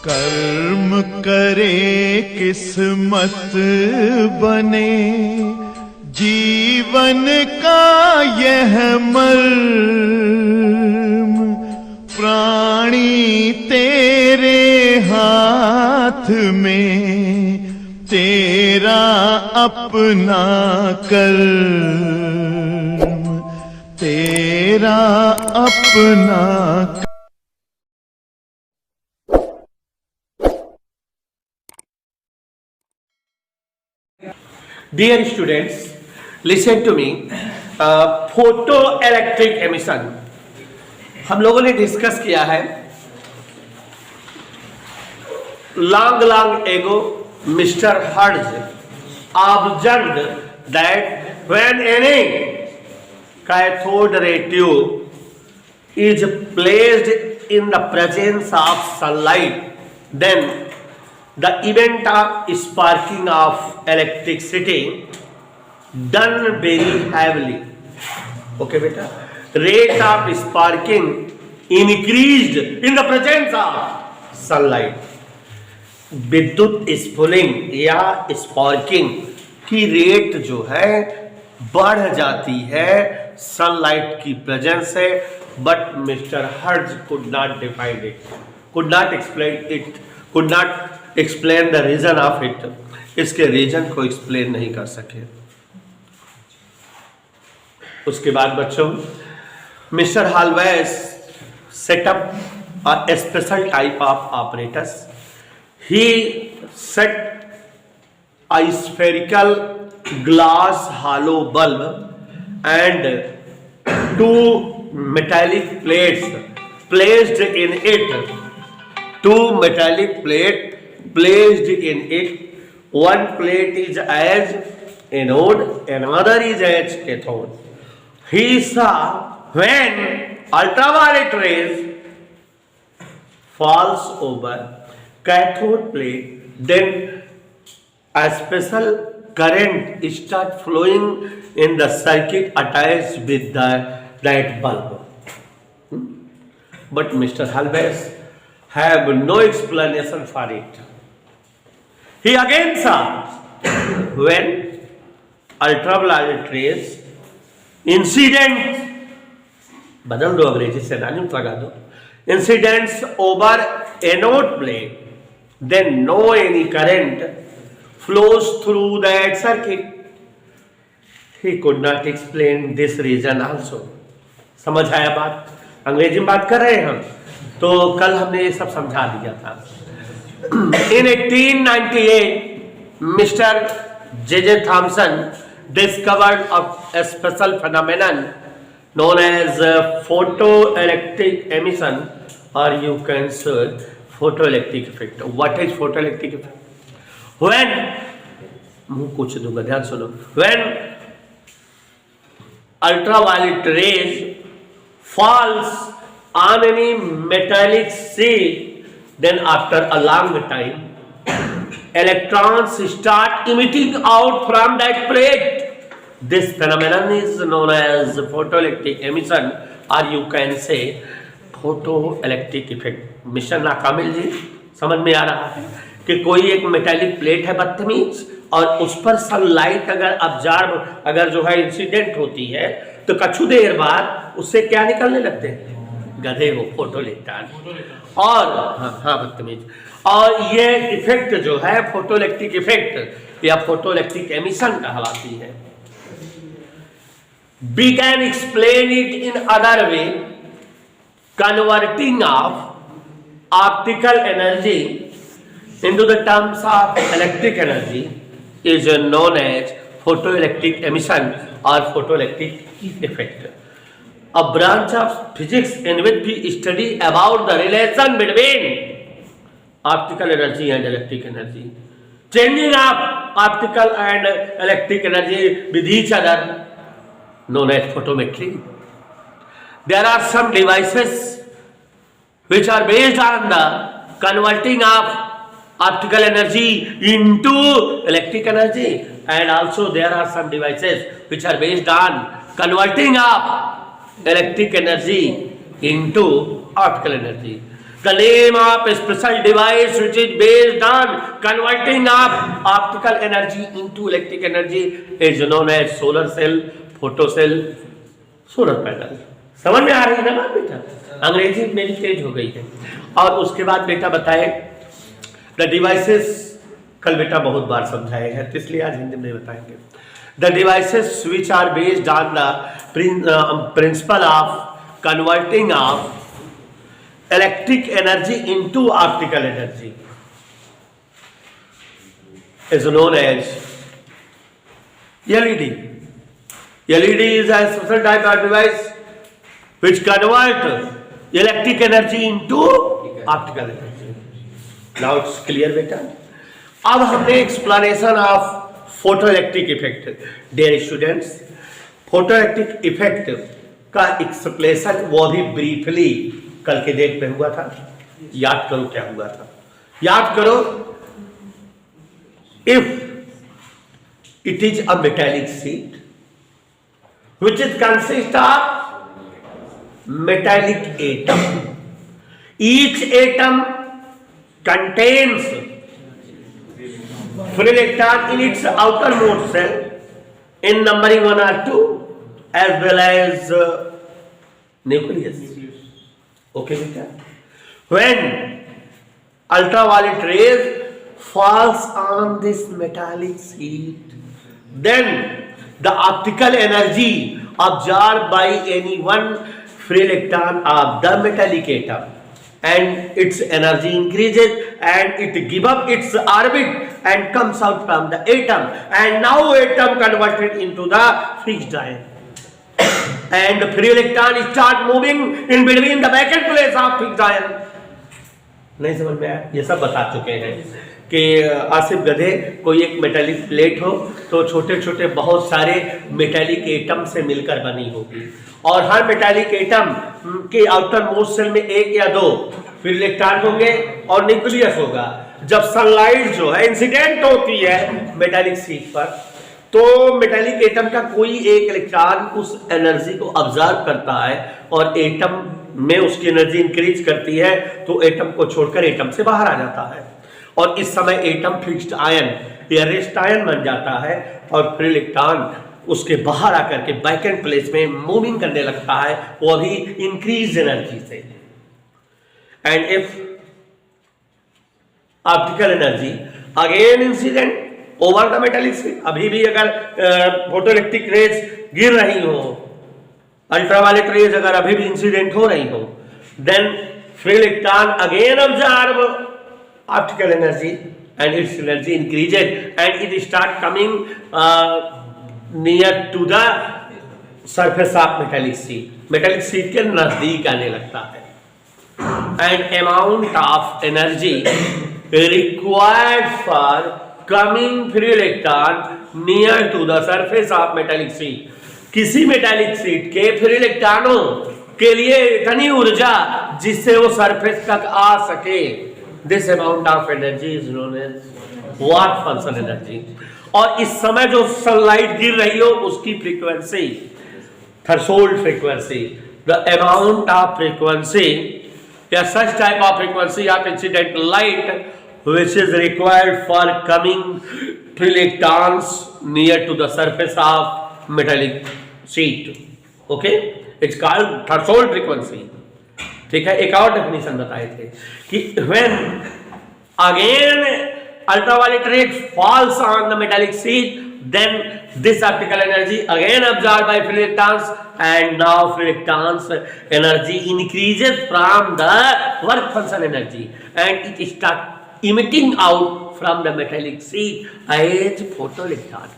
कर्म करे किस्मत बने, जीवन का यह मर्म, प्राणी तेरे हाथ में, तेरा अपना कर्म, तेरा अपना। Dear students, listen to me. Photo electric emission हम लोगों ने डिस्कस किया है. Long ago mister Hertz observed that when any cathode ray tube is placed in the presence of sunlight, then the event of sparking of electricity done very heavily. Okay beta, rate of sparking increased in the presence of sunlight. विद्युत स्फुलिंग या sparking की rate जो है बढ़ जाती है sunlight की presence से, but mister Hertz could not define it, could not explain it, could not explain the reason of it. इसके रीजन को एक्सप्लेन नहीं कर सके. उसके बाद बच्चों mister Hallwachs set up a special type of operators. He set a spherical glass hollow bulb and two metallic plates placed in it. Two metallic plates placed in it. One plate is as anode, another is as cathode. He saw when ultraviolet rays falls over cathode plate, then a special current start flowing in the circuit attached with that bulb. But Mr. Halves have no explanation for it. He again saw when ultraviolet rays incident, बदल दो अंग्रेजी से नाम लगा दो, incidents over anode plate, then no any current flows through that circuit. He could not explain this reason also. समझ आया बात? अंग्रेजी में बात कर रहे हैं हम, तो कल हमने ये सब समझा दिया था. In 1898, Mr. J.J. Thomson discovered a special phenomenon known as photoelectric emission, or you can say photoelectric effect. What is photoelectric effect? When मुंह कुछ दूंगा, ध्यान सुनो. When ultraviolet rays falls on any metallic sheet, then after a long time electrons start emitting out from that plate. This phenomenon is known as photoelectric emission, or you can say photoelectric effect. मिशन नाकामिल जी समझ में आ रहा है कि कोई एक मेटालिक प्लेट है बदतमीज, और उस पर सनलाइट अगर ऑब्जर्व अगर जो है इंसिडेंट होती है तो कछु देर बाद उससे क्या निकलने लगते हैं? गधे वो फोटोइलेक्ट्रॉन. और हाँ बदतमीज. और ये इफेक्ट जो है फोटोइलेक्ट्रिक इफेक्ट या फोटोइलेक्ट्रिक एमिशन कहलाती है. We can explain it in other way. Converting of optical energy into the terms of electric energy is known as photoelectric emission or photoelectric effect. A branch of physics in which we study about the relation between optical energy and electric energy. Changing of optical and electric energy with each other known as photometry. There are some devices which are based on the converting of optical energy into electric energy, and also there are some devices which are based on converting of electric energy into optical energy. The name of a special device which is based on converting of optical energy into electric energy is known as solar cell, photocell, solar panel. समझ में आ रही है ना बात बेटा? अंग्रेजी मेरी तेज हो गई है। और उसके बाद बेटा बताए द डिवाइसेस, कल बेटा बहुत बार समझाए हैं तो इसलिए आज हिंदी में बताएंगे। The devices which are based on the principle of converting of electric energy into optical energy is known as LED. LED is a special type of device which convert electric energy into optical energy. Now it's clear बेटा? अब हमने explanation of photoelectric effect. Dear students, photoelectric effect का explanation वो भी briefly कल के date में हुआ था। याद करो क्या हुआ था, याद करो। If it is a metallic sheet which is consist of metallic atom, each atom contains free electron in its outermost shell in numbering 1 or 2 as well as nucleus. Okay beta? When ultraviolet rays falls on this metallic sheet, then the optical energy absorbed by any one free electron of the metallic atom, and its energy increases and it give up its orbit and comes out from the atom, and now atom converted into the fixed ion. And the free electron start moving in between the vacant place of fixed ion. नहीं समझ में आया? ये सब बता चुके हैं कि आसिफ गधे कोई एक मेटालिक प्लेट हो तो छोटे छोटे बहुत सारे मेटालिक एटम से मिलकर बनी होगी, और हर मेटालिक एटम के आउटर मोस्ट सेल में एक या दो फ्री इलेक्ट्रॉन होंगे और न्यूक्लियस होगा। जब सनलाइट जो है इंसिडेंट होती है मेटालिक शीट पर, तो मेटालिक एटम का कोई एक इलेक्ट्रॉन उस एनर्जी को ऑब्जर्व करता है और एटम में उसकी एनर्जी इंक्रीज करती है, तो एटम को छोड़कर एटम से बाहर आ जाता है, और इस समय एटम फिक्स्ड आयन या रेस्ट आयन बन जाता है, और फ्री इलेक्ट्रॉन उसके बाहर आकर के वैकेंट प्लेस में मूविंग करने लगता है, वो भी इंक्रीज एनर्जी से। And if optical energy again incident over the metallic sheet, अभी भी अगर फोटोइलेक्ट्रिक रेज गिर रही हो, अल्ट्रावायलेट रेज अगर अभी भी इंसिडेंट हो रही हो, then free electron again observe optical energy and its energy increases and it start coming near to the surface of metallic sheet, metallic sheet के नजदीक आने लगता है। And amount of energy required for coming free electron near to the surface of metallic sheet, किसी metallic sheet के free इलेक्ट्रॉनों के लिए इतनी ऊर्जा जिससे वो सरफेस तक आ सके, this amount of energy is known as work function energy. और इस समय जो सनलाइट गिर रही हो उसकी frequency, threshold frequency, the amount of frequency या such type of frequency of incident light which is required for coming free electrons near to the surface of metallic sheet. Okay, it's called threshold frequency. ठीक है, एक और definition बताए थे कि when again ultraviolet rays falls on the metallic sheet, then this optical energy again absorbed by free electrons, and now free electrons energy increases from the work function energy, and it starts emitting out from the metallic sheet as photoelectron.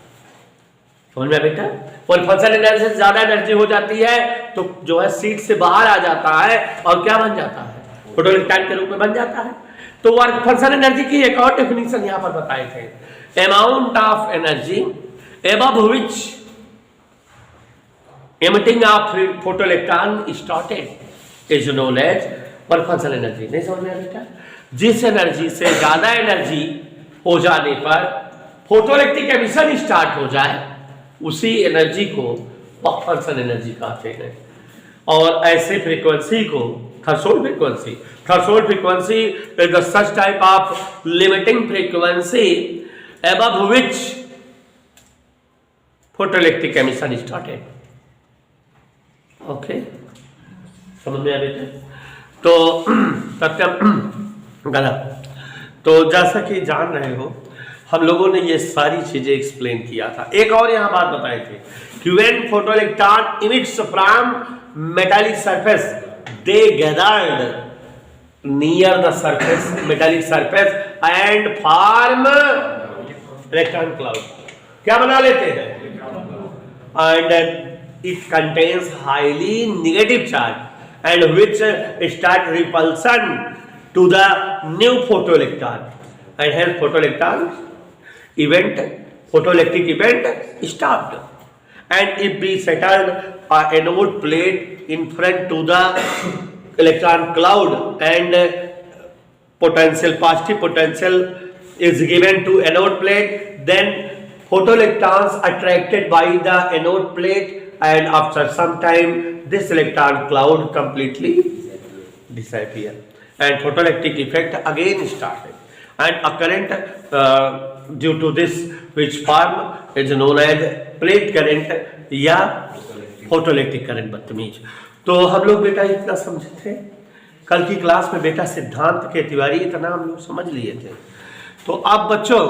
समझ में बेटा? और function energy से ज्यादा energy हो जाती है तो जो है सीट से बाहर आ जाता है और क्या बन जाता है? फोटोइलेक्ट्रॉन के रूप में बन जाता है। तो वर्क फंक्शन एनर्जी की एक और डेफिनेशन यहां पर बताए थे, amount of energy above which emitting of photoelectron started is known as work function energy. नहीं समझ में आया बेटा? जिस एनर्जी से ज्यादा एनर्जी हो जाने पर फोटोइलेक्ट्रिक एमिशन स्टार्ट हो जाए उसी एनर्जी को वर्क फंक्शन एनर्जी कहते हैं, और ऐसे फ्रीक्वेंसी को Threshold frequency. Threshold frequency is the such type of limiting frequency above which photoelectric emission started. Okay, समझ में आ रही है? तो सत्यम गलत। तो जैसा कि जान रहे हो, हम लोगों ने ये सारी चीजें एक्सप्लेन किया था। एक और यहाँ बात बताई थी कि when photoelectron emits from metallic surface, they gathered near the surface, metallic surface and form electron cloud. क्या बना लेते हैं? And it contains highly negative charge and which start repulsion to the new photoelectron, and hence photoelectric event stopped. And if we settled a anode plate in front to the electron cloud and positive potential is given to anode plate, then photoelectrons attracted by the anode plate, and after some time this electron cloud completely disappear and photoelectric effect again started, and a current due to this which form is known as plate current या photoelectric current बदतमीज। तो हम लोग बेटा इतना समझे थे, कल की क्लास में बेटा सिद्धांत के तिवारी इतना हम लोग समझ लिए थे। तो अब बच्चों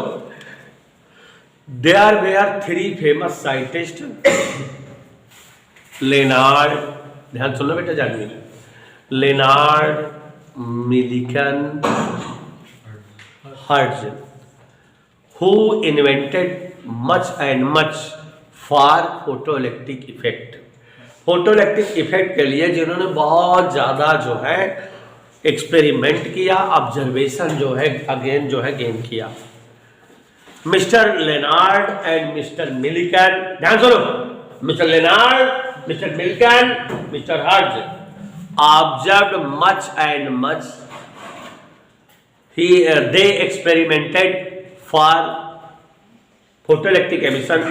there were 3 famous scientist, Lenard, ध्यान सुनना बेटा जानिए, Lenard, Millikan, Hertz, who invented much and much for photoelectric effect। Photoelectric effect के लिए जिन्होंने बहुत ज़्यादा जो है एक्सपेरिमेंट किया, ऑब्जर्वेशन जो है अगेन जो है गेन किया। Mister Lenard and mister Millikan, ध्यान सुनो, mister Lenard, mister Millikan, mister Hertz observed much and much, they experimented for photoelectric emission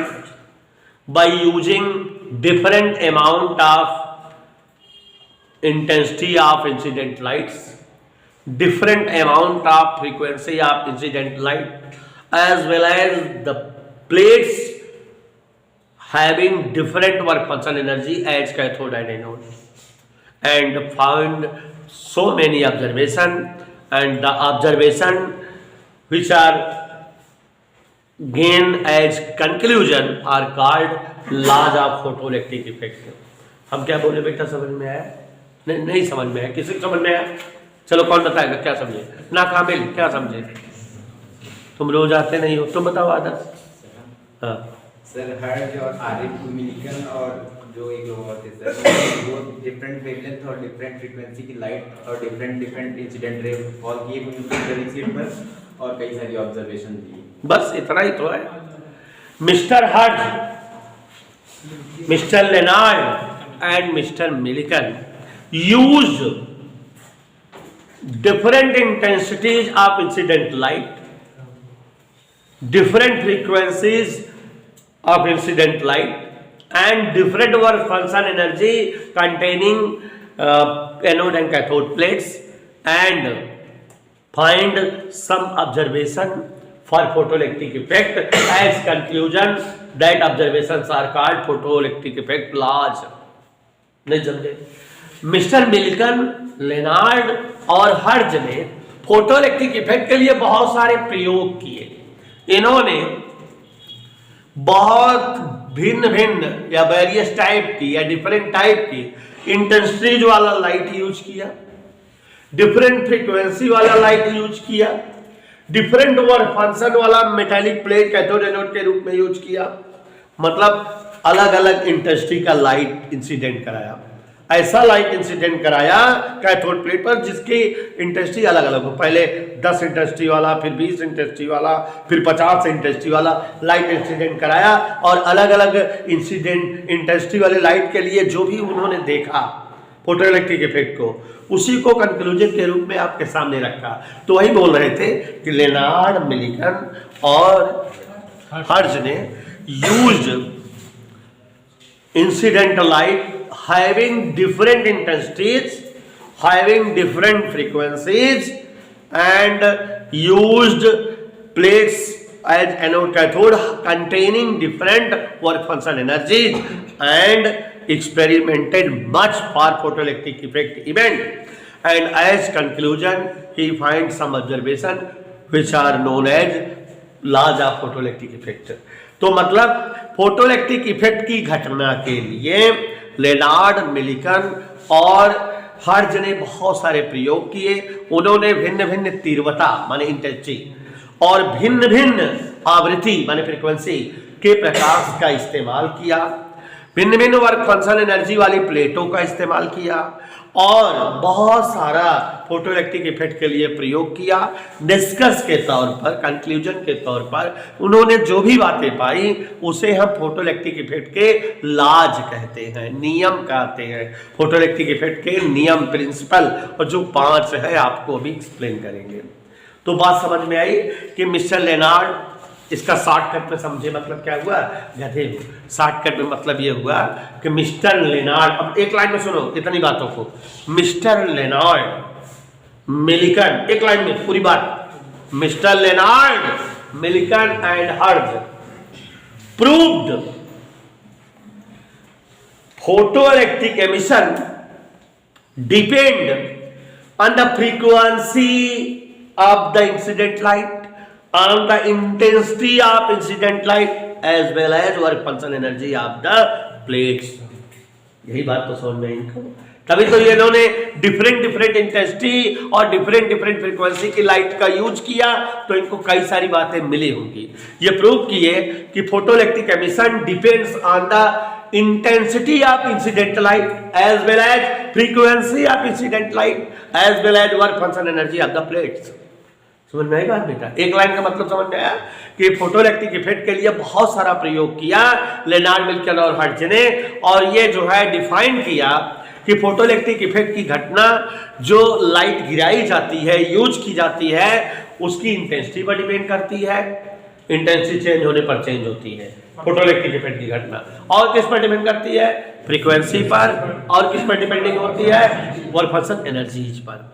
by using different amount of intensity of incident lights, different amount of frequency of incident light, as well as the plates having different work function energy as cathode and anode, and found so many observation, and the observation which are gain as conclusion are called laws of photoelectric effect। हम क्या बोले बेटा, समझ में आया? नहीं समझ में आया? किसी को समझ में आया? चलो कौन बताएगा क्या समझे? ना काबिल क्या समझे? तुम रोज आते नहीं हो, तुम बताओ आदर्श। हाँ सर, हर्ट्ज और आरिफ, मिलिकन और जो एक लोग और थे सर, वो डिफरेंट वेवलेंथ और डिफरेंट फ्रीक्वेंसी की लाइट और डिफरेंट इंसिडेंट रे फॉल किए उनकी पर, और कई सारी ऑब्जर्वेशन दी। बस इतना ही तो है। Mister Hertz, mister Lenard and mister Millikan used different intensities of incident light, different frequencies of incident light, and different work function energy containing anode and cathode plates, and find some observation for photoelectric effect as conclusion that observations are called photoelectric effect laws। नहीं समझे? Mister Millikan, Lennard और hertz ने photoelectric effect के लिए बहुत सारे प्रयोग किए। इन्होंने बहुत भिन्न भिन्न या वेरियस टाइप की या डिफरेंट टाइप की इंटेंसिटीज वाला लाइट यूज किया, डिफरेंट फ्रीक्वेंसी वाला लाइट यूज किया, डिफरेंट वर्क फंक्शन वाला मेटालिक प्लेट कैथोड एनोड के रूप में यूज किया। मतलब अलग अलग इंटेंसिटी का लाइट इंसिडेंट कराया, ऐसा लाइट इंसिडेंट कराया कैथोड प्लेट पर जिसकी इंटेंसिटी अलग अलग हो। पहले 10 इंटेंसिटी वाला, फिर 20 इंटेंसिटी वाला, फिर 50 इंटेंसिटी वाला लाइट इंसिडेंट कराया, और अलग अलग इंसिडेंट इंटेंसिटी वाले लाइट के लिए जो भी उन्होंने देखा फोटोइलेक्ट्रिक इफेक्ट को, उसी को कंक्लूजन के रूप में आपके सामने रखा। तो वही बोल रहे थे कि लेनार्ड, मिलिकन और हर्ट्ज ने used incident light having different intensities having different frequencies and used plates as anode cathode containing different work function energies and experimented much for photoelectric effect event, and as conclusion he finds some observation which are known as laws of photoelectric effect. तो मतलब photoelectric effect की घटना के लिए Lennard, Millikan और हर्ज ने बहुत सारे प्रयोग किए। उन्होंने भिन्न भिन्न तीव्रता माने इंटेंसिटी और भिन्न भिन्न आवृत्ति माने फ्रीक्वेंसी के प्रकाश का इस्तेमाल किया, भिन्न भिन्न वर्क फंक्शन एनर्जी वाली प्लेटों का इस्तेमाल किया और बहुत सारा फोटोइलेक्ट्रिक इफेक्ट के लिए प्रयोग किया। निष्कर्ष के तौर पर, कंक्लूजन के तौर पर उन्होंने जो भी बातें पाई उसे हम फोटोइलेक्ट्रिक इफेक्ट के लॉज कहते हैं, नियम कहते हैं। फोटोइलेक्ट्रिक इफेक्ट के नियम, प्रिंसिपल, और जो 5 है आपको अभी एक्सप्लेन करेंगे। तो बात समझ में आई कि मिस्टर लेनार्ड, इसका शॉर्टकट में समझे मतलब क्या हुआ, गधे हो। शॉर्टकट में मतलब ये हुआ कि मिस्टर लेनार्ड, अब एक लाइन में सुनो इतनी बातों को, मिस्टर लेनार्ड, मिलिकन, एक लाइन में पूरी बात, मिस्टर लेनार्ड, मिलिकन एंड हर्ज proved photoelectric emission depend on the frequency of the incident light, on the intensity of incident light as well as work function energy of the plates। यही बात तो समझ में आई इनको, तभी तो ये इन्होंने डिफरेंट इंटेंसिटी और डिफरेंट फ्रीक्वेंसी की लाइट का यूज किया, तो इनको कई सारी बातें मिली होंगी। ये प्रूव किए कि photoelectric emission depends on the intensity of incident light as well as frequency of incident light as well as work function energy of the plates। समझ में आई बात बेटा? एक लाइन का मतलब समझ में आया कि फोटोइलेक्ट्रिक इफेक्ट के लिए बहुत सारा प्रयोग किया लेनार्ड, मिलिकन और हर्ज ने, और ये जो है डिफाइन किया कि फोटोइलेक्ट्रिक इफेक्ट की घटना जो लाइट गिराई जाती है, यूज की जाती है, उसकी इंटेंसिटी पर डिपेंड करती है। इंटेंसिटी चेंज होने पर चेंज होती है फोटोइलेक्ट्रिक इफेक्ट की घटना, और किस पर डिपेंड करती है, फ्रीक्वेंसी पर, और किस पर डिपेंडिंग होती है, वर्क फंक्शन एनर्जीज पर।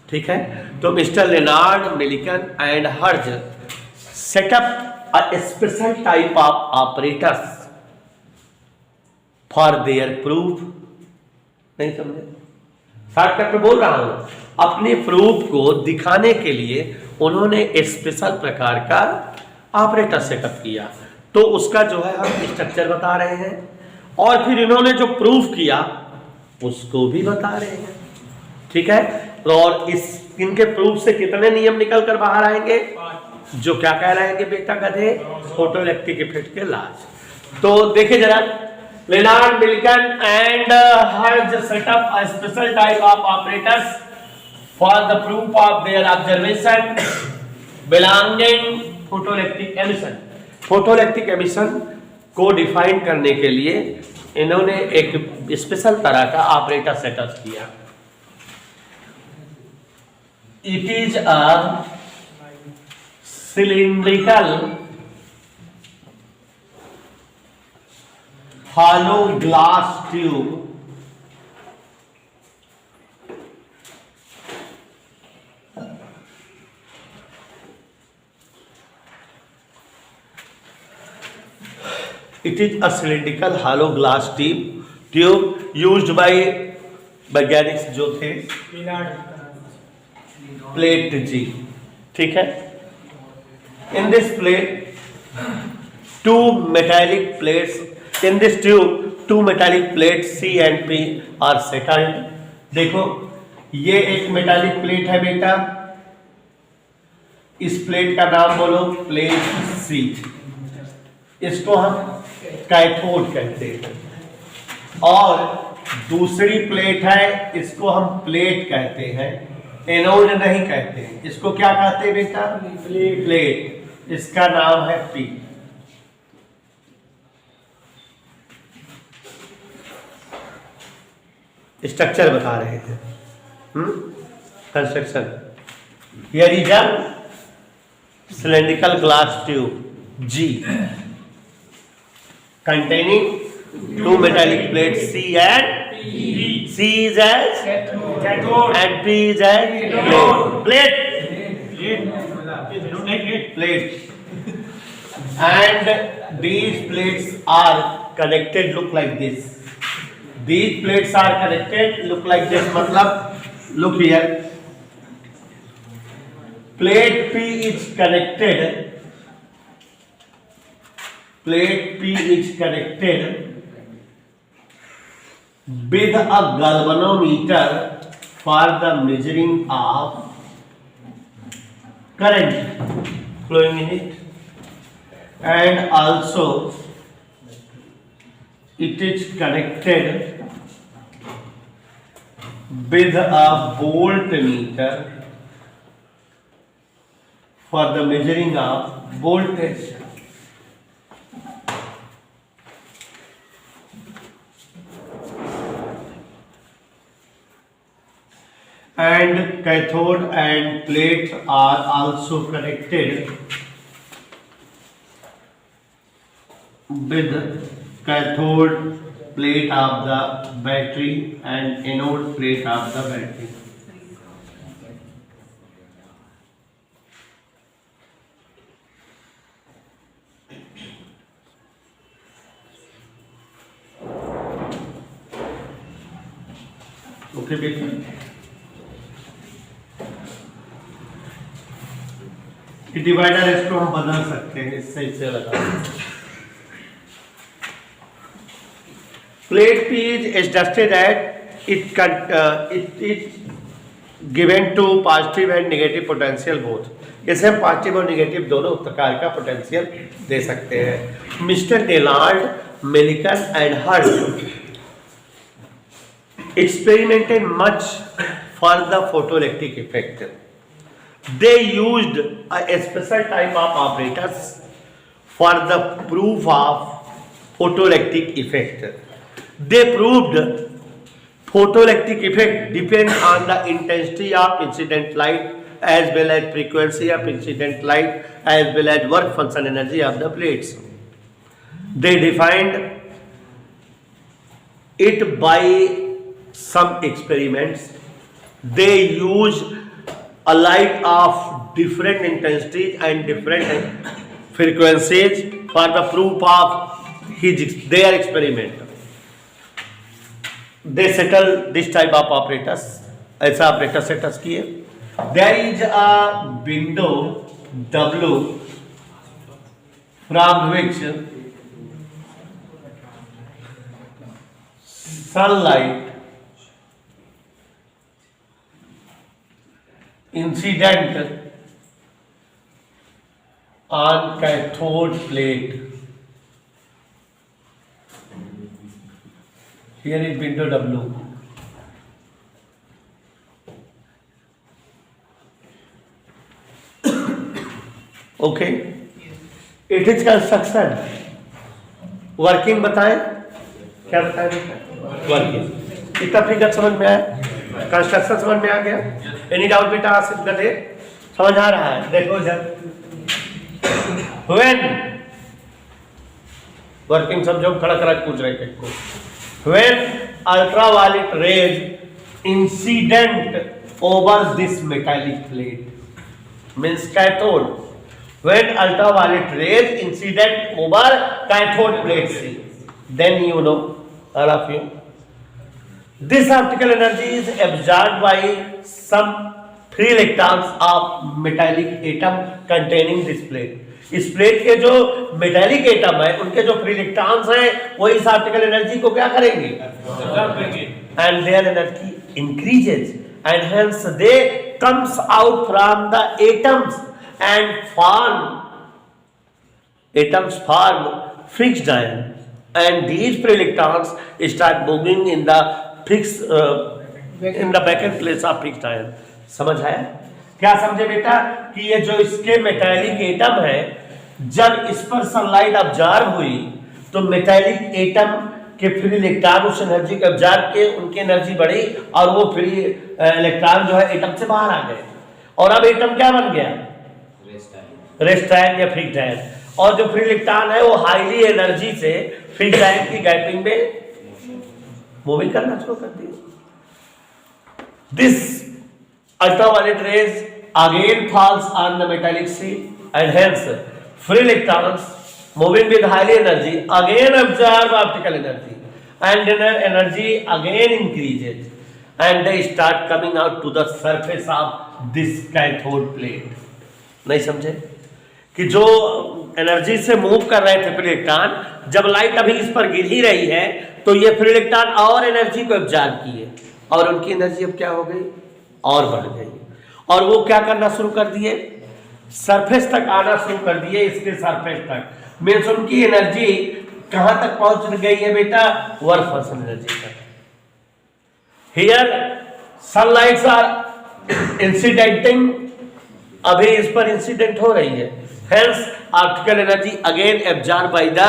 ठीक है, तो मिस्टर लेनार्ड, मिलिकन एंड हर्ज set up a special type of operators for their proof. नहीं समझे? शॉर्टकट में बोल रहा हूं, अपने प्रूफ को दिखाने के लिए उन्होंने स्पेशल प्रकार का ऑपरेटर सेटअप किया। तो उसका जो है हम स्ट्रक्चर बता रहे हैं, और फिर इन्होंने जो प्रूफ किया उसको भी बता रहे हैं। ठीक है, और इनके प्रूफ से कितने नियम निकल कर बाहर आएंगे, जो क्या कह रहे हैं बेटा गधे, फोटोइलेक्ट्रिक इफेक्ट के लॉज। तो देखिए जरा, लेनार्ड, मिलिकन एंड हर्ज set up a special type of operators for the proof of their observation belonging photoelectric emission. Photoelectric emission को डिफाइन करने के लिए इन्होंने एक स्पेशल तरह का ऑपरेटर सेटअप किया। It is a cylindrical hollow glass tube it is a cylindrical hollow glass tube used by वैज्ञानिक जो थे प्लेट जी। ठीक है, in this plate two metallic plates, in this tube two metallic plates C and P are settled। देखो ये एक metallic plate है बेटा, इस प्लेट का नाम बोलो प्लेट C, इसको हम कैथोड कहते हैं, और दूसरी प्लेट है इसको हम प्लेट कहते हैं, एनोड नहीं कहते हैं। इसको क्या कहते हैं बेटा, प्लेट, इसका नाम है P। स्ट्रक्चर बता रहे थे, construction. Here is a cylindrical glass tube G containing two metallic plates C and C is as Cathode. and P is as plate. Plate. And these plates are connected. Look like this. These plates are connected. Look like this. मतलब look here. Plate P is connected. Plate P is connected with a galvanometer for the measuring of current flowing in it, and also it is connected with a voltmeter for the measuring of voltage. And cathode and plate are also connected with cathode plate of the battery and anode plate of the battery. Okay, बेटा divider इसको हम बदल सकते हैं, इससे लगा plate P is adjusted at it is given to positive and negative potential both. इसे हम पॉजिटिव और नेगेटिव दोनों प्रकार का पोटेंशियल दे सकते हैं. Mister Lenard Millikan and Hertz experimented much for the photoelectric effect. They used a special type of apparatus for the proof of photoelectric effect. They proved photoelectric effect depends on the intensity of incident light as well as frequency of incident light as well as work function energy of the plates. They defined it by some experiments. They use a light of different intensities and different frequencies for the proof of their experiment. They settle this type of apparatus. ऐसा apparatus setters किए. There is a window W from which sunlight incident on cathode plate. Here is window W. Okay. It is construction. Working बताएं. क्या बताएं? Working. कितना figure समझ में आया? Construction समझ में आ गया? एनी डाउट बेटा? आसिफ गधे समझ आ रहा है? देखो जब when वर्किंग समझो, खड़ा खड़ा पूछ रहे थे को. When ultraviolet rays incident over this metallic plate means cathode. When ultraviolet rays incident over cathode plate, then you know, all of you, this optical energy is absorbed by some free electrons of metallic atom containing this plate. इस plate के जो metallic atom है उनके जो free electrons हैं वो इस optical energy को क्या करेंगे? And their energy increases and hence they comes out from the atoms and form fixed ion, and these free electrons start moving in the vacant place of fixed ion. समझ आया? क्या समझे बेटा कि ये जो इसके मेटालिक एटम है, जब इस पर सनलाइट ऑब्जर्व हुई तो मेटालिक एटम के फ्री इलेक्ट्रॉन उस एनर्जी को ऑब्जर्व के उनकी एनर्जी बढ़ी और वो फ्री इलेक्ट्रॉन जो है एटम से बाहर आ गए और अब एटम क्या बन गया? रेस्ट आयन या फिक्स्ड आयन. और जो फ्री इलेक्ट्रॉन है वो हाईली एनर्जी से फिक्स्ड आयन की गैपिंग में मूविंग करना शुरू कर दी। This ultraviolet rays again falls on the metallic sheet and hence free electrons moving with highly energy again absorb optical energy and their energy again increases and they start coming out to the surface of this cathode plate। नहीं समझे कि जो energy से move कर रहे थे free electron, जब light अभी इस पर गिर ही रही है तो ये फ्री इलेक्ट्रॉन और एनर्जी को एब्जॉर्ब किए और उनकी एनर्जी अब क्या हो गई, और बढ़ गई, और वो क्या करना शुरू कर दिए, सरफेस तक आना शुरू कर दिए। इसके सरफेस तक मीन्स उनकी एनर्जी कहां तक पहुंच गई है बेटा, वर्क फंक्शन एनर्जी तक। हियर सनलाइट्स आर इंसिडेंटिंग, अभी इस पर इंसिडेंट हो रही है, hence optical energy again absorb by the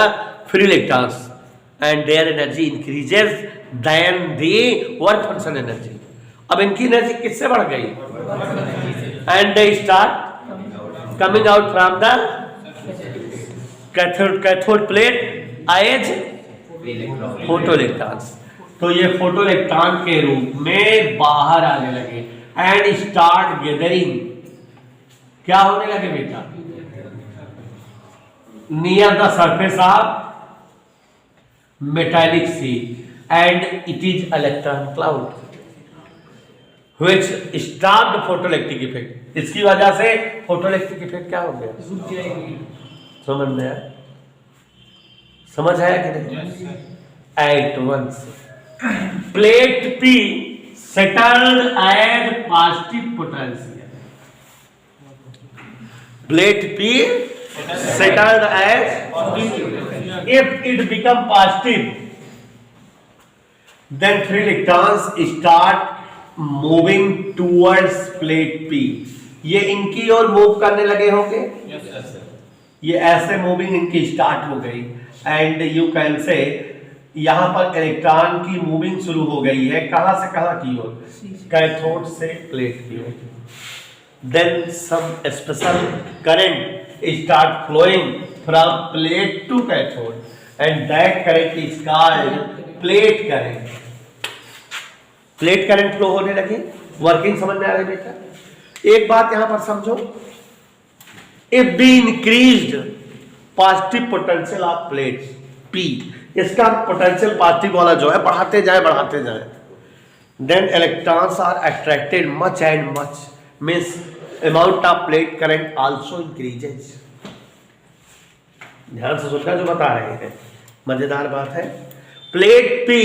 free electrons and their energy increases than the work function energy. अब इनकी एनर्जी किससे बढ़ गई, and they start coming out from the cathode plate as photoelectrons। तो ये फोटोइलेक्ट्रॉन के रूप में बाहर आने लगे एंड स्टार्ट गैदरिंग, क्या होने लगे बेटा, near the surface of metallic sheet and it is electron cloud which stopped photoelectric effect। इसकी वजह से फोटोइलेक्ट्रिक इफेक्ट क्या हो गया, समझ में आया, समझ आया कि नहीं। At once plate P settled as positive potential, plate P settled as if it become positive then free electrons start moving towards plate P. ये इनकी ओर मूव करने लगे होंगे, ये ऐसे मूविंग इनकी स्टार्ट हो गई एंड यू कैन से यहां पर इलेक्ट्रॉन की मूविंग शुरू हो गई है, कहां से कहां की ओर, कैथोड से प्लेट की ओर। Then some special current start flowing from plate to cathode and that current is called plate current. Plate current flow होने लगी, वर्किंग समझ में आ रही बेटा। एक बात यहां पर समझो, if B increased positive potential of plate P, इसका पोटेंशियल पॉजिटिव वाला जो है बढ़ाते जाए, then electrons are attracted much and much, means amount of plate current also increases. ध्यान से सुनकर जो बता रहे हैं, मजेदार बात है। Plate P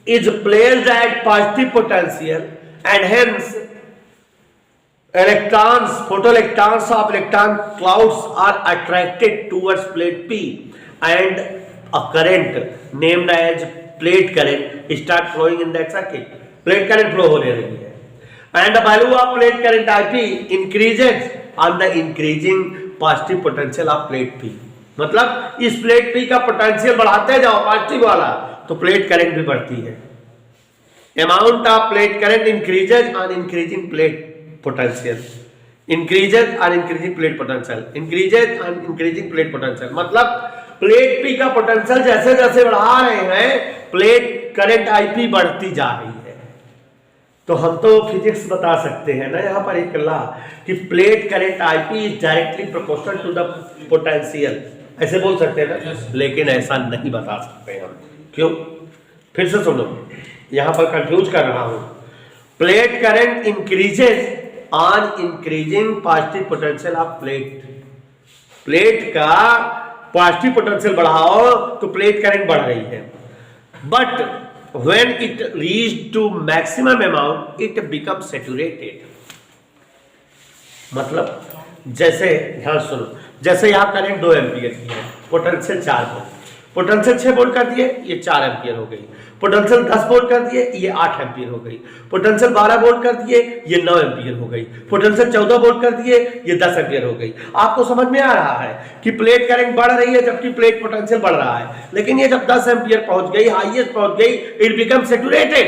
is placed at positive potential and hence electrons, photoelectrons of electron clouds are attracted towards plate P and a current named as plate current start flowing in that circuit। plate current flow होने लगी है and the value of plate current IP increases on the increasing positive potential of plate P। मतलब इस plate P का potential बढ़ाते जाओ positive वाला तो प्लेट करंट भी बढ़ती है। Amount of plate current increases on increasing plate potential, increases on increasing plate potential, increases on increasing plate potential. मतलब प्लेट पी का पोटेंशियल जैसे जैसे बढ़ा रहे हैं प्लेट करंट आईपी बढ़ती जा रही है। तो हम तो फिजिक्स बता सकते हैं ना यहाँ पर एक लॉ कि plate current IP is directly proportional to the potential, ऐसे बोल सकते हैं ना, लेकिन ऐसा नहीं बता सकते हम। क्यों, फिर से सुनो, यहां पर कंफ्यूज कर रहा हूं। Plate current increases on increasing positive potential of plate. Plate का पॉजिटिव पोटेंशियल बढ़ाओ तो प्लेट करंट बढ़ रही है, but when it reach to maximum amount it become saturated. मतलब जैसे ध्यान सुनो, जैसे यहां करंट 2 एम्पियर की है, पोटेंशियल 4 वोल्ट, पोटेंशियल 6 वोल्ट कर दिए ये 4 एम्पियर हो गई, पोटेंशियल 10 वोल्ट कर दिए ये 8 एम्पियर हो गई, पोटेंशियल 12 वोल्ट कर दिए ये 9 एम्पियर हो गई, पोटेंशियल 14 वोल्ट कर दिए ये 10 एम्पियर हो गई। आपको समझ में आ रहा है कि प्लेट करंट बढ़ रही है जबकि प्लेट पोटेंशियल बढ़ रहा है, लेकिन ये जब 10 एम्पियर पहुंच गई, हाईएस्ट पहुंच गई, इट बिकम सैचुरेटेड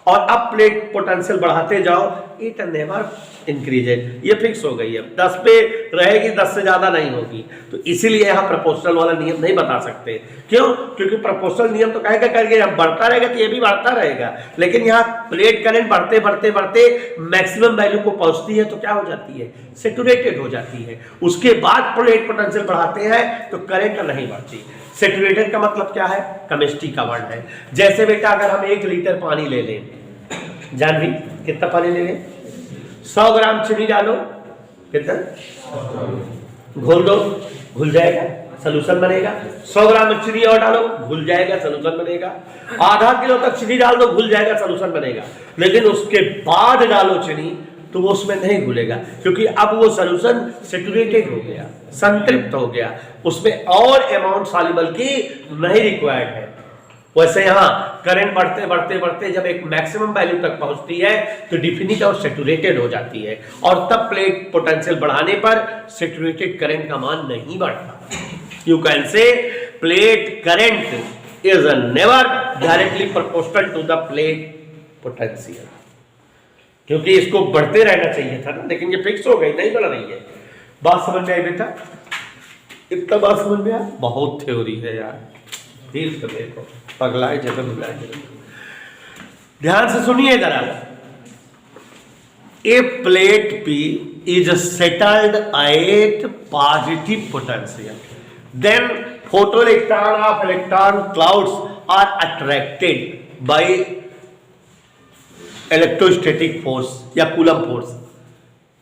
और अब प्लेट पोटेंशियल बढ़ाते जाओ, इट नेवर इंक्रीजेज, ये फिक्स हो गई है, 10 पे रहेगी, 10 से ज्यादा नहीं होगी। तो इसीलिए यहाँ प्रोपोर्शनल वाला नियम नहीं बता सकते। क्यों? क्योंकि प्रोपोर्शनल नियम तो कहेगा करके जब बढ़ता रहेगा तो ये भी बढ़ता रहेगा, लेकिन यहाँ प्लेट करंट बढ़ते बढ़ते बढ़ते मैक्सिमम वैल्यू को पहुंचती है तो क्या हो जाती है? सेचुरेटेड हो जाती है। उसके बाद प्लेट पोटेंशियल बढ़ाते हैं तो करंट नहीं बढ़ती। सेचुरेटेड का मतलब क्या है? केमिस्ट्री का वर्ड है। जैसे बेटा अगर हम 1 लीटर पानी ले लें, जानवी कितना पानी ले लें? 100 ग्राम चीनी डालो, कितना घोल दो, घुल जाएगा, सोल्यूशन बनेगा। 100 ग्राम चीनी और डालो, घुल जाएगा, सोल्यूशन बनेगा। आधा किलो तक चीनी डाल दो, घुल जाएगा, सोल्यूशन बनेगा। लेकिन उसके बाद डालो चीनी तो वो उसमें नहीं घुलेगा, क्योंकि अब वो सोल्यूशन सेचुरेटेड हो गया, संतृप्त हो गया, उसमें और अमाउंट सॉल्युबल की नहीं रिक्वायर्ड है। वैसे यहाँ करंट बढ़ते बढ़ते बढ़ते जब एक मैक्सिमम वैल्यू तक पहुंचती है तो डिफिनिट और सेचुरेटेड हो जाती है, और तब प्लेट पोटेंशियल बढ़ाने पर सेचुरेटेड करंट का मान नहीं बढ़ता। You can say plate current is never directly proportional to the plate potential, क्योंकि इसको बढ़ते रहना चाहिए था ना, लेकिन ये फिक्स हो गई, नहीं बढ़ रही है। बात समझ में आई बेटा? इतना बात समझ में आया? बहुत थ्योरी है यार, दिल से देखो, पगलाए जगह बुलाए जगह। ध्यान से सुनिए जरा। A plate P is settled at positive potential, then photoelectron of electron clouds are attracted by electrostatic force या कूलम फोर्स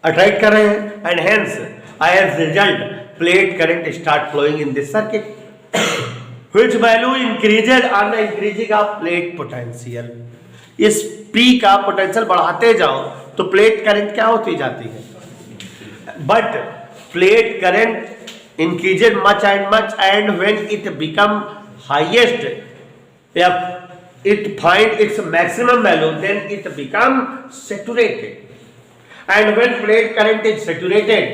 अट्रैक्ट कर रहे हैं, and hence as result plate current start flowing in this circuit which value increases on the increasing of plate potential. इस P का potential बढ़ाते जाओ तो plate current क्या होती जाती है? But plate current increases much and when it become highest या it find its maximum value, then it become saturated, and when plate current is saturated,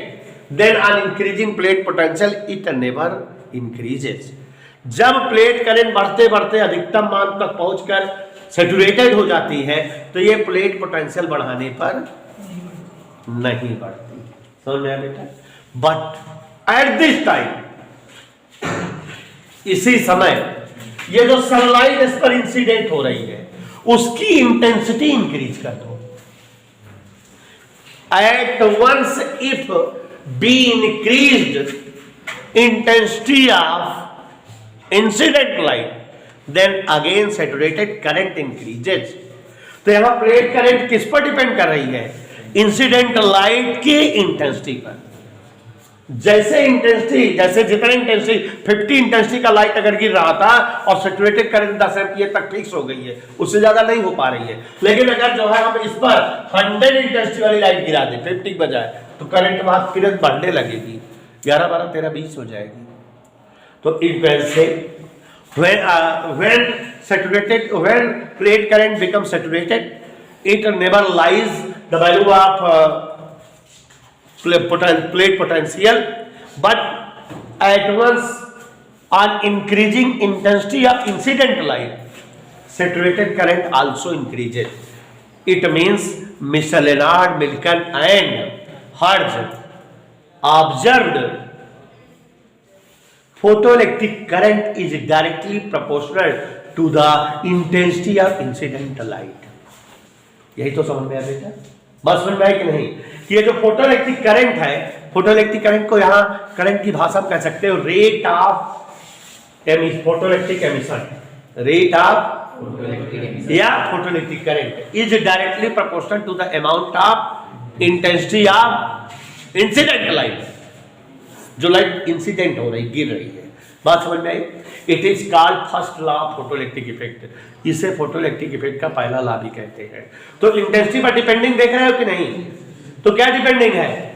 then on increasing plate potential it never increases। जब plate current बढ़ते बढ़ते अधिकतम मान तक पहुंचकर saturated हो जाती है तो ये प्लेट पोटेंशियल बढ़ाने पर नहीं बढ़ती। समझ में आया बेटा? बट एट दिस टाइम, इसी समय ये जो सनलाइट इस पर इंसिडेंट हो रही है उसकी इंटेंसिटी इंक्रीज कर दो। At once if B increased intensity of incident light, then again saturated current increases. तो यहां प्लेट करंट किस पर डिपेंड कर रही है? इंसिडेंट लाइट की इंटेंसिटी पर। जैसे इंटेंसिटी, जैसे जितना इंटेंसिटी 50 इंटेंसिटी का लाइट अगर गिर रहा था और सैचुरेटेड करंट 10 एम्पीयर तक फिक्स हो गई है, उससे ज्यादा नहीं हो पा रही है। लेकिन अगर जो है हम इस पर 100 इंटेंसिटी वाली लाइट गिरा दें 50 के बजाय, तो करंट वहां फिर बढ़ने लगेगी, 11, 12, 13, 20 हो जाएगी। तो इट मींस से when plate current becomes saturated, it never lies the value of plate potential, but at once on increasing intensity of incident light, saturated current also increases. It means Mr. Leonard Millikan and Hertz observed photoelectric current is directly proportional to the intensity of incident light। यही तो समझ में आया बेटा? बस समझ में आया कि नहीं? ये जो फोटोइलेक्ट्रिक करंट है, फोटोइलेक्ट्रिक करंट को यहाँ करंट की भाषा में कह सकते हो rate of photoelectric emission, rate of या photoelectric current is directly proportional to the amount of intensity of incident light. जो लाइट इंसिडेंट हो रही, गिर रही है। बात समझ में आई? It is called first law of photoelectric effect. इसे फोटोइलेक्ट्रिक इफेक्ट का पहला लॉ भी कहते हैं। तो इंटेंसिटी पर डिपेंडिंग देख रहे हो कि नहीं? तो क्या डिपेंडिंग है?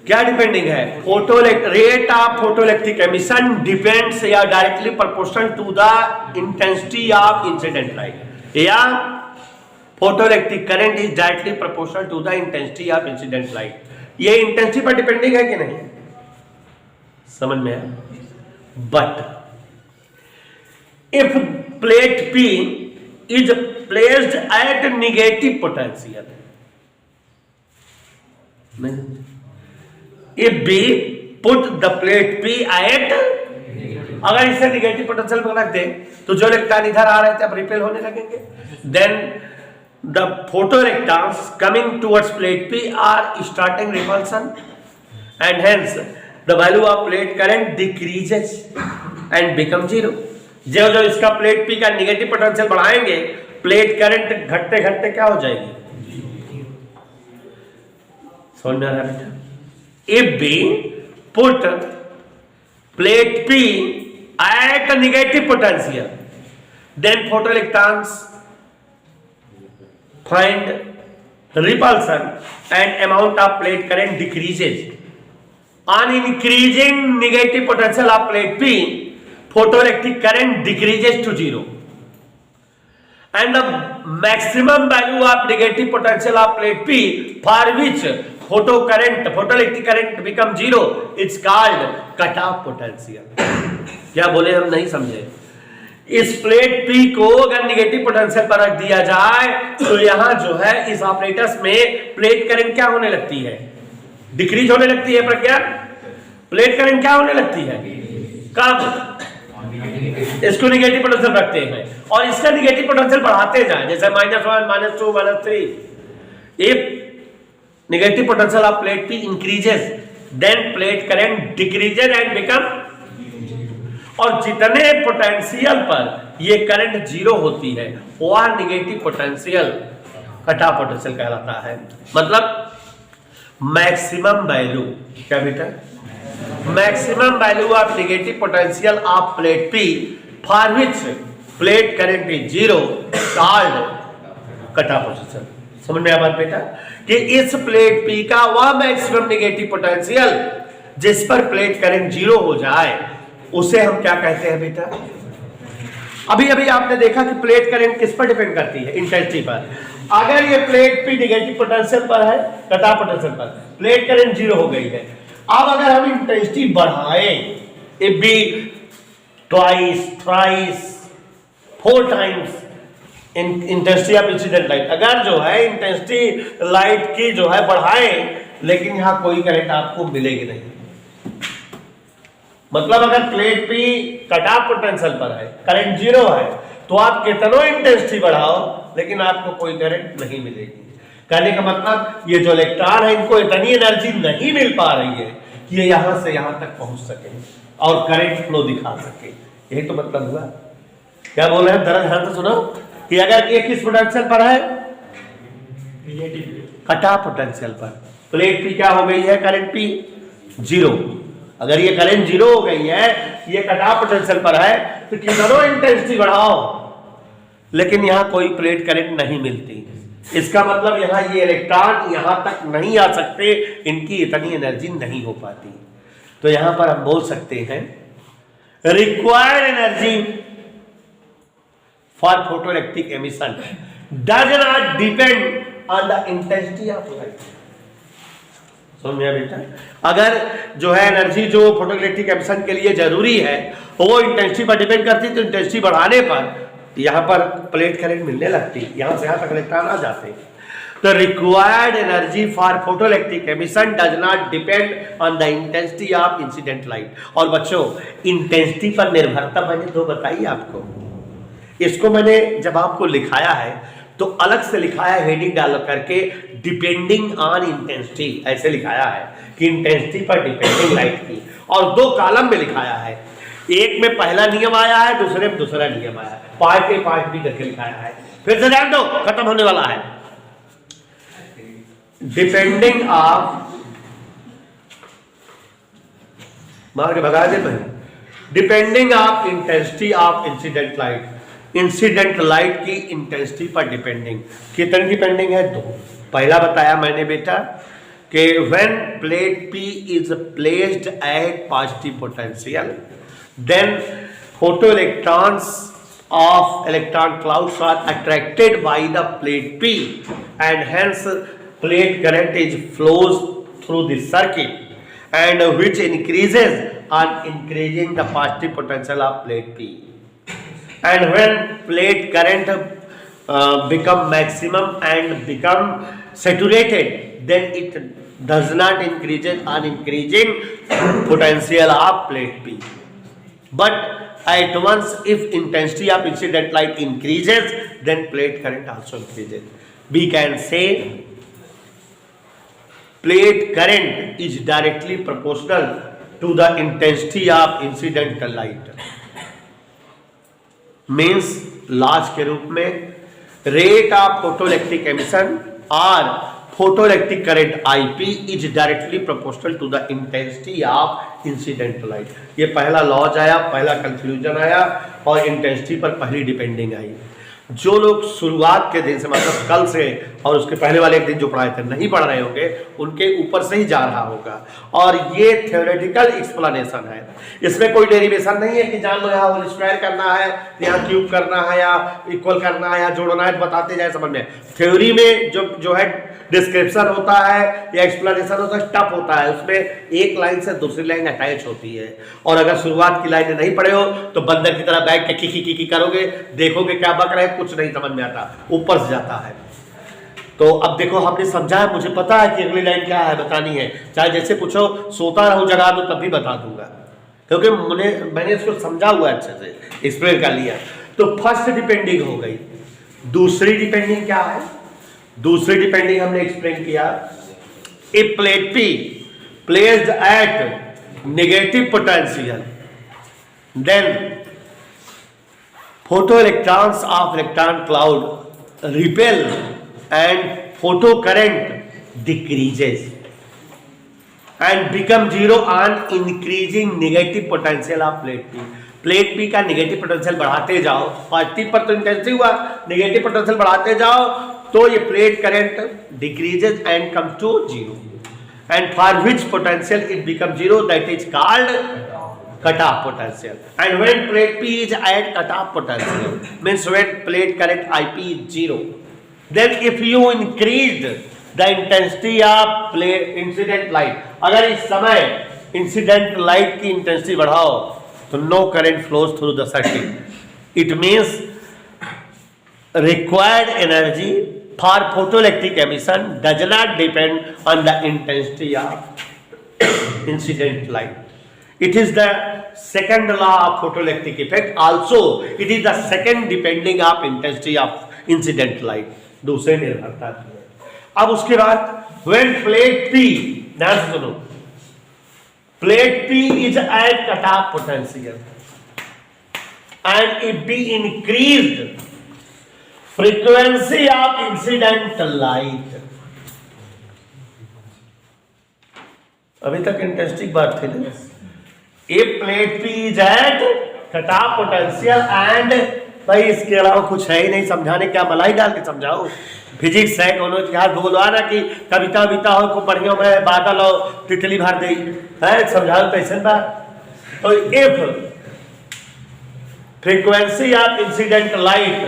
क्या डिपेंडिंग है? Rate of photoelectric emission depends या directly proportional to the intensity of incident light, या photoelectric current is directly proportional to the intensity of incident light. ये इंटेंसिटी पर डिपेंडिंग है कि नहीं? समझ में आया? But if plate P is placed at negative potential. If B put the plate P at, अगर इसे निगेटिव पोटेंशियल पर रख दें तो जो इलेक्ट्रॉन इधर आ रहे थे अब रिपेल होने लगेंगे. Then the photoelectrons coming towards plate P are starting repulsion, and hence the value of plate current decreases and become zero. जो जो इसका प्लेट P का निगेटिव पोटेंशियल बढ़ाएंगे प्लेट करंट घटते घटते क्या हो जाएगी. समझ में आ रहा है बेटा. If B put plate P at a negative potential, then photoelectrons find repulsion and amount of plate current decreases. On increasing negative potential of plate P, photoelectric current decreases to zero, and the maximum value of negative potential of plate P for which photoelectric current become zero, it's called cutoff potential. क्या बोले हम नहीं समझे. इस plate P को अगर negative potential पर रख दिया जाए तो यहां जो है इस ऑपरेटर्स में प्लेट करंट क्या होने लगती है, डिक्रीज होने लगती है. प्रज्ञा, प्लेट करंट क्या होने लगती है, कब इसको निगेटिव पोटेंशियल रखते हैं और इसका निगेटिव पोटेंशियल बढ़ाते जाए, जैसे -1 -2 -3. If negative potential of plate P increases then plate current decreases and become, और जितने पोटेंशियल पर ये करंट जीरो होती है वह नेगेटिव पोटेंशियल कटऑफ पोटेंशियल कहलाता है. मतलब मैक्सिमम वैल्यू, क्या बेटा, maximum value of negative potential of plate P for which plate current is zero called cutoff potential. समझ में आ बात बेटा कि इस प्लेट P का वह मैक्सिमम नेगेटिव पोटेंशियल जिस पर प्लेट करंट जीरो हो जाए उसे हम क्या कहते हैं बेटा. अभी अभी आपने देखा कि प्लेट करंट किस पर डिपेंड करती है, इंटेंसिटी पर. अगर ये प्लेट P नेगेटिव पोटेंशियल पर है, कटऑफ पोटेंशियल पर, प्लेट करंट जीरो हो गई है. अब अगर हम इंटेंसिटी बढ़ाएं, if be twice thrice 4 times intensity of incident light, अगर जो है इंटेंसिटी लाइट की जो है बढ़ाएं लेकिन यहां कोई करंट आपको मिलेगी नहीं. मतलब अगर प्लेट P कटऑफ पोटेंशियल पर है, करंट जीरो है, तो आप कितनों इंटेंसिटी बढ़ाओ लेकिन आपको कोई करंट नहीं मिलेगी. कहने का मतलब ये जो इलेक्ट्रॉन है इनको इतनी एनर्जी नहीं मिल पा रही है कि ये यहां से यहां तक पहुंच सके और करंट फ्लो दिखा सके. यही तो मतलब हुआ. क्या बोल रहे हैं, जरा ध्यान से सुनो कि अगर ये किस पोटेंशियल पर है, कटऑफ पोटेंशियल पर, प्लेट P क्या हो गई है, करंट P जीरो. अगर ये करंट जीरो हो गई है, ये कटऑफ पोटेंशियल पर है, तो कितनों इंटेंसिटी बढ़ाओ लेकिन यहां कोई प्लेट करंट नहीं मिलती. इसका मतलब यहां ये इलेक्ट्रॉन यहां तक नहीं आ सकते, इनकी इतनी एनर्जी नहीं हो पाती. तो यहां पर हम बोल सकते हैं required energy for photoelectric emission does not depend on the intensity of light. समझ में बेटा, अगर जो है एनर्जी जो फोटोइलेक्ट्रिक एमिशन के लिए जरूरी है वो इंटेंसिटी पर डिपेंड करती, तो इंटेंसिटी बढ़ाने पर यहां पर प्लेट करंट मिलने लगती, यहां से यहां तक इलेक्ट्रॉन आ जाते. तो required energy for photoelectric emission does not depend on the intensity of incident light. और बच्चों इंटेंसिटी पर निर्भरता मैंने दो बताई आपको. इसको मैंने जब आपको लिखाया है तो अलग से लिखाया है हेडिंग डाल करके, डिपेंडिंग ऑन इंटेंसिटी ऐसे लिखाया है कि इंटेंसिटी पर डिपेंडिंग लाइट की, और 2 कॉलम में लिखाया है. एक में पहला नियम आया है, दूसरे में दूसरा नियम आया है, पार्ट ए पार्ट बी करके लिखाया है. फिर से ध्यान दो, खत्म होने वाला है. डिपेंडिंग ऑफ, मार के भगा दे भाई, depending of intensity of incident light. Incident light की इंटेंसिटी पर डिपेंडिंग. कितनी डिपेंडिंग है, 2. पहला बताया मैंने बेटा कि when plate P is placed at positive potential then photoelectrons of electron clouds are attracted by the plate P and hence plate current is flows through the circuit and which increases on increasing the positive potential of plate P. And when plate current become maximum and become saturated, then it does not increases or increasing potential of plate P. But at once, if intensity of incident light increases, then plate current also increases. We can say plate current is directly proportional to the intensity of incident light. Means laws के रूप में rate of photoelectric emission और photoelectric current IP is directly proportional to the intensity of incident light. ये पहला laws आया, पहला conclusion आया और इंटेंसिटी पर पहली डिपेंडिंग आई। जो लोग शुरुआत के दिन से मतलब कल से और उसके पहले वाले एक दिन जो पढ़ाए थे नहीं पढ़ रहे होंगे, उनके ऊपर से ही जा रहा होगा। और ये थ्योरेटिकल एक्सप्लेनेशन है, इसमें कोई डेरिवेशन नहीं है कि जान लो यहाँ होल स्क्वायर करना है, यहाँ क्यूब करना है या इक्वल करना है या जोड़ना है, बताते जाए समझ में। थ्योरी में जो है डिस्क्रिप्शन होता है या एक्सप्लेनेशन होता है, टफ होता है, उसमें एक लाइन से दूसरी लाइन अटैच होती है। और अगर शुरुआत की लाइन नहीं पढ़े हो तो बंदर की तरह बैठ के की करोगे, देखोगे क्या बक रहे, कुछ नहीं समझ में आता, ऊपर से जाता है। तो अब देखो हमने समझा है, मुझे पता है कि अगली लाइन क्या है बतानी है, चाहे जैसे पूछो सोता रहूं जगा दो तब भी बता दूंगा, क्योंकि मैंने इसको समझा हुआ अच्छे से, एक्सप्लेन कर लिया। तो फर्स्ट डिपेंडिंग हो गई। दूसरी डिपेंडिंग क्या है? दूसरी डिपेंडिंग हमने एक्सप्लेन किया, if plate P placed at negative potential then photo electrons of electron cloud repel and photo current decreases and become zero on increasing negative potential of plate P। Plate P का negative potential बढ़ाते जाओ, positive पर तो intensity हुआ, negative potential बढ़ाते जाओ तो ये plate current decreases and comes to zero, and for which potential it become zero, that is called cutoff potential. And when plate P is at cutoff potential, means when plate current IP is zero, then if you increase the intensity of plate incident light, अगर इस समय incident light की intensity बढ़ाओ तो no current flows through the circuit. It means required energy for photoelectric emission does not depend on the intensity of incident light. It is the second law of photoelectric effect. Also, it is the second depending of intensity of incident light. दूसरे निर्भरता की है। अब उसके बाद when plate P, ध्यान से सुनो, plate P is at cutoff potential and if be increased frequency of incident light, अभी तक इंटरेस्टिंग बात थी ना। If plate P is at cutoff potential and भाई इसके अलावा कुछ है ही नहीं समझाने, क्या मलाई डाल के समझाओ, फिजिक्स है कोनो इतिहास भूगोल ना कि कविता बिता हो को पढ़ियो में बादल हो तितली भर दे है, समझाओ कैसे बात। तो if frequency of incident light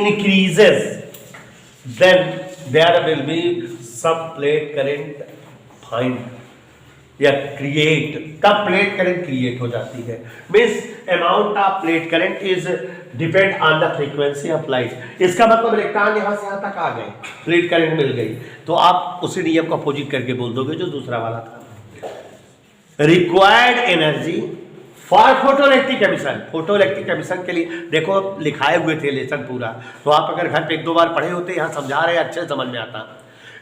increases then there will be some plate current find या क्रिएट, तब प्लेट करंट क्रिएट हो जाती है। Means amount of plate current is depend on the frequency of light. इसका मतलब इलेक्ट्रॉन यहां से यहां तक आ गए, प्लेट करंट मिल गई, तो आप उसी नियम को अपोजिट करके बोल दोगे जो दूसरा वाला था। Required energy for photoelectric emission, photoelectric emission के लिए देखो लिखाए हुए थे लेसन पूरा, तो आप अगर घर पे एक दो बार पढ़े होते, यहाँ समझा रहे अच्छे समझ में आता।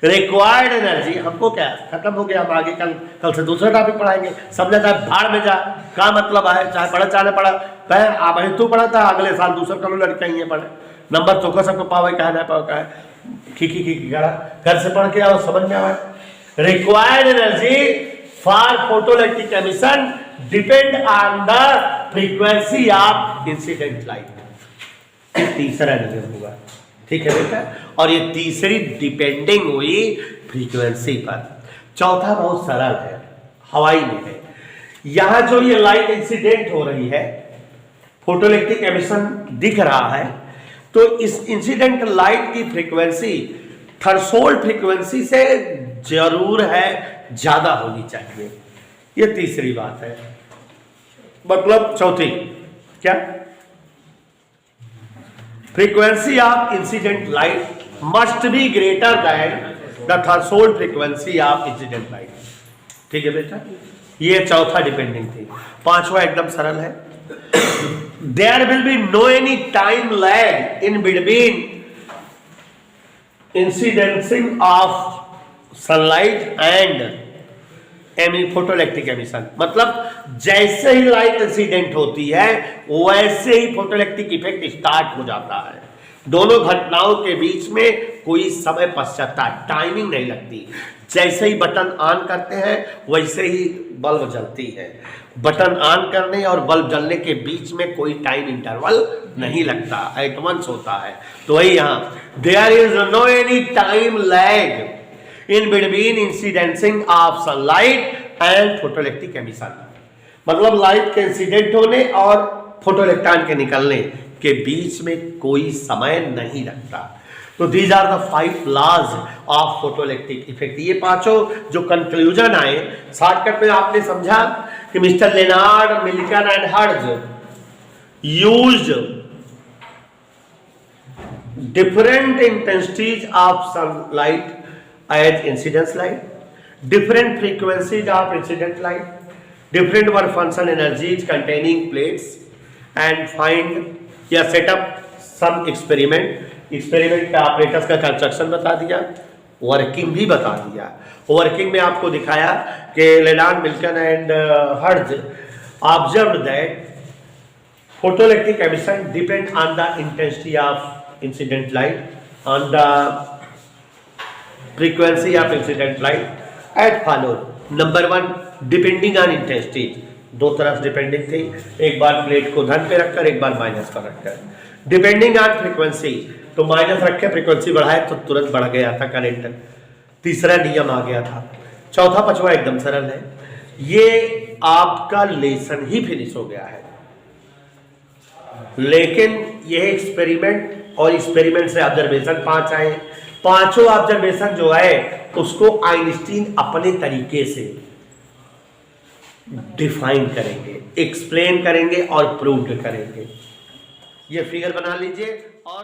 रिक्वायर्ड एनर्जी हमको क्या खत्म हो गया, हम आगे कल से दूसरा टॉपिक पढ़ाएंगे, समझा चाहे भाड़ में जा, क्या मतलब है, चाहे पढ़ा चाहे पढ़ा, आप तू पढ़ा था अगले साल दूसरा कल लड़का ही पढ़े, नंबर तो सबको पावे कहा ना पाओ का खी घर से पढ़ के आओ समझ में आवे। Required energy for photoelectric emission depend on the frequency of incident light. तीसरा नियम हुआ, ठीक है बेटा, और ये तीसरी डिपेंडिंग हुई फ्रीक्वेंसी पर। चौथा बहुत सरल है, हवाई में है। यहां जो ये लाइट इंसिडेंट हो रही है, फोटोइलेक्ट्रिक एमिशन दिख रहा है, तो इस इंसिडेंट लाइट की फ्रीक्वेंसी थ्रेशोल्ड फ्रीक्वेंसी से जरूर है ज्यादा होनी चाहिए। ये तीसरी बात है, मतलब चौथी क्या frequency of incident light must be greater than the threshold frequency of incident light. ठीक है बेटा, ये चौथा डिपेंडिंग थी। पांचवा एकदम सरल है, there will be no any time lag in between incidencing of sunlight and photoelectric emission. मतलब जैसे ही लाइट इंसिडेंट होती है वैसे ही फोटोइलेक्ट्रिक इफेक्ट स्टार्ट हो जाता है। दोनों घटनाओं के बीच में कोई समय पश्चात टाइमिंग नहीं लगती। जैसे ही बटन ऑन करते हैं वैसे ही बल्ब जलती है। बटन ऑन करने और बल्ब जलने के बीच में कोई टाइम इंटरवल नहीं लगता, एट वंस होता है। तो वही यहाँ there is no any time lag in between incidencing of sunlight and photoelectric emission. मतलब लाइट के इंसिडेंट होने और फोटोइलेक्ट्रॉन के निकलने के बीच में कोई समय नहीं लगता। तो these are the 5 laws of photoelectric effect. ये पांचों जो कंक्लूजन आए शॉर्टकट में आपने समझा कि mister Lenard, Milton and Hertz used different intensities of sunlight as incidence light, different frequencies of incident light, different work function energies containing plates, and find या set up some experiment का operators का construction बता दिया, working भी बता दिया। Working में आपको दिखाया कि Lenard, Milton and Hertz observed that photoelectric emission depend on the intensity of incident light on the frequency of incident light as follows. Number 1, depending on intensity. दो तरफ डिपेंडिंग थी, एक बार प्लेट को धन पे रखकर एक बार माइनस पर रखकर। डिपेंडिंग ऑन फ्रीक्वेंसी, तो माइनस रख के फ्रीक्वेंसी बढ़ाए तो तुरंत बढ़ गया था करंट, तीसरा नियम आ गया था। चौथा पांचवा एकदम सरल है। ये आपका लेसन ही फिनिश हो गया है, लेकिन यह एक्सपेरिमेंट और एक्सपेरिमेंट से ऑब्जर्वेशन 5 आए। पांचों ऑब्जर्वेशन जो है उसको आइंस्टीन अपने तरीके से डिफाइन करेंगे, एक्सप्लेन करेंगे और प्रूव करेंगे। ये फिगर बना लीजिए और